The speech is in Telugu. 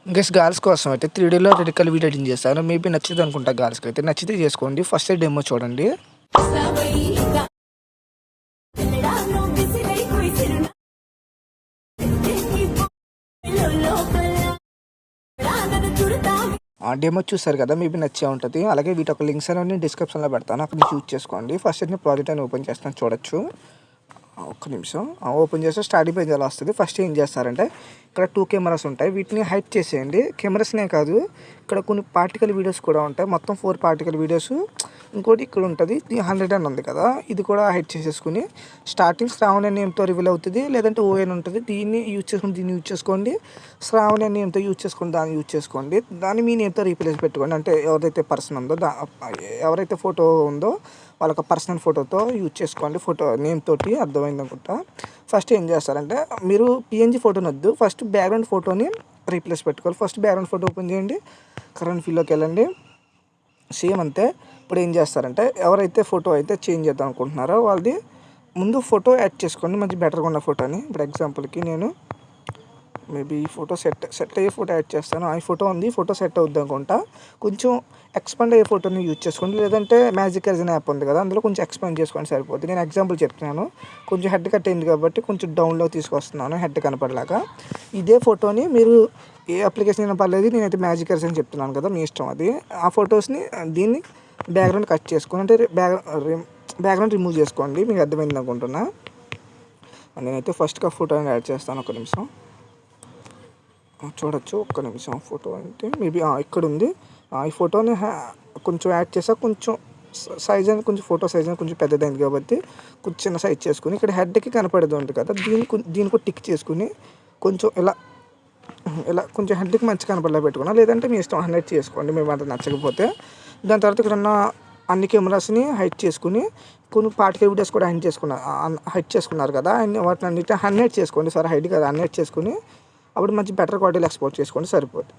గెస్ గర్ల్స్ కోసం అయితే 3Dలో రెడికల్ వీడియో ఎడిటింగ్ చేస్తాను. మేబీ నచ్చింది అనుకుంటా గర్ల్స్కి అయితే. నచ్చితే చేసుకోండి. ఫస్ట్ డెమో చూడండి. ఆ డెమో చూసారు కదా, మేబీ నచ్చే ఉంటుంది. అలాగే వీటి ఒక లింక్స్ అనేవి డిస్క్రిప్షన్లో పెడతాను, అక్కడ నుంచి యూజ్ చేసుకోండి. ఫస్ట్ అయితే ప్రాజెక్ట్ అని ఓపెన్ చేస్తాను, చూడొచ్చు. ఒక్క నిమిషం ఓపెన్ చేస్తే స్టార్టింగ్ పేజ్ అలా వస్తుంది. ఫస్ట్ ఏం చేస్తారంటే ఇక్కడ 2 కెమెరాస్ ఉంటాయి, వీటిని హైడ్ చేసేయండి. కెమెరాస్నే కాదు, ఇక్కడ కొన్ని పార్టికల్ వీడియోస్ కూడా ఉంటాయి. మొత్తం 4 పార్టికల్ వీడియోస్. ఇంకోటి ఇక్కడ ఉంటుంది, 100 అని ఉంది కదా, ఇది కూడా హైడ్ చేసేసుకుని స్టార్టింగ్ శ్రావణి అనే నేమ్తో రివీల్ అవుతుంది, లేదంటే ఓఎన్ ఉంటుంది. దీన్ని యూజ్ చేసుకోండి. శ్రావణి అనే నేమ్తో యూజ్ చేసుకోండి, దాన్ని యూజ్ చేసుకోండి. దాన్ని మీ నేమ్తో రీప్లేస్ పెట్టుకోండి. అంటే ఎవరైతే పర్సన్ ఉందో, ఎవరైతే ఫోటో ఉందో వాళ్ళకి పర్సనల్ ఫోటోతో యూజ్ చేసుకోండి. ఫోటో నేమ్ తోటి, అర్థమైంది అనుకుంటా. ఫస్ట్ ఏం చేస్తారంటే మీరు పిఎన్జీ ఫోటోని వద్దు, ఫస్ట్ బ్యాక్గ్రౌండ్ ఫోటోని రీప్లేస్ పెట్టుకోవాలి. ఫస్ట్ బ్యాక్గ్రౌండ్ ఫోటో ఓపెన్ చేయండి, కరెంట్ ఫీల్డ్లోకి వెళ్ళండి. సేమ్ అంతే. ఇప్పుడు ఏం చేస్తారంటే ఎవరైతే ఫోటో అయితే చేంజ్ చేద్దాం అనుకుంటున్నారో వాళ్ళది ముందు ఫోటో యాడ్ చేసుకోండి, మంచి బెటర్గా ఉన్న ఫోటోని. ఇప్పుడు ఎగ్జాంపుల్కి నేను మేబీ ఈ ఫోటో సెట్ అయ్యే ఫోటో యాడ్ చేస్తాను. ఈ ఫోటో ఉంది, ఫోటో సెట్ అవుద్ది అనుకుంటా. కొంచెం ఎక్స్పాండ్ అయ్యే ఫోటోని యూజ్ చేసుకోండి, లేదంటే మ్యాజిక్ ఎర్జన్ యాప్ ఉంది కదా, అందులో కొంచెం ఎక్స్పాండ్ చేసుకోండి, సరిపోతుంది. నేను ఎగ్జాంపుల్ చెప్తున్నాను, కొంచెం హెడ్ కట్ అయింది కాబట్టి కొంచెం డౌన్లో తీసుకొస్తున్నాను, హెడ్ కనపడలాగా. ఇదే ఫోటోని మీరు ఏ అప్లికేషన్ అయినా పర్లేదు, నేనైతే మ్యాజిక్ ఎర్జన్ చెప్తున్నాను కదా, మీ ఇష్టం అది. ఆ ఫొటోస్ని దీన్ని బ్యాక్గ్రౌండ్ కట్ చేసుకోండి, అంటే బ్యాక్గ్రౌండ్ రిమూవ్ చేసుకోండి. మీకు అర్థమైంది అనుకుంటున్నా. నేనైతే ఫస్ట్గా ఫోటోని యాడ్ చేస్తాను, ఒక నిమిషం చూడొచ్చు. ఒక్క నిమిషం. ఫోటో అంటే మేబీ ఇక్కడ ఉంది. ఈ ఫోటోని కొంచెం యాడ్ చేసా, కొంచెం సైజ్ అని, కొంచెం ఫోటో సైజ్ అని కొంచెం పెద్దదైంది కాబట్టి కొంచెం చిన్న సైజ్ చేసుకుని ఇక్కడ హెడ్కి కనపడేది ఉంటుంది కదా, దీనికి టిక్ చేసుకుని కొంచెం ఇలా కొంచెం హెడ్కి మంచి కనపడేలా పెట్టుకున్నా, లేదంటే మీ ఇష్టం 100 చేసుకోండి మేము అంత నచ్చకపోతే. దాని తర్వాత ఇక్కడ ఉన్న అన్ని కెమెరాస్ని హైడ్ చేసుకుని కొన్ని పార్టికల్ వీడియోస్ కూడా హైడ్ చేసుకున్నారు కదా, వాటిని అన్నిటి 100 చేసుకోండి. సరే, హైడ్ కదా 100 చేసుకుని అప్పుడు మంచి బెటర్ క్వాలిటీలో ఎక్స్పోర్ట్ చేసుకోండి, సరిపోతుంది.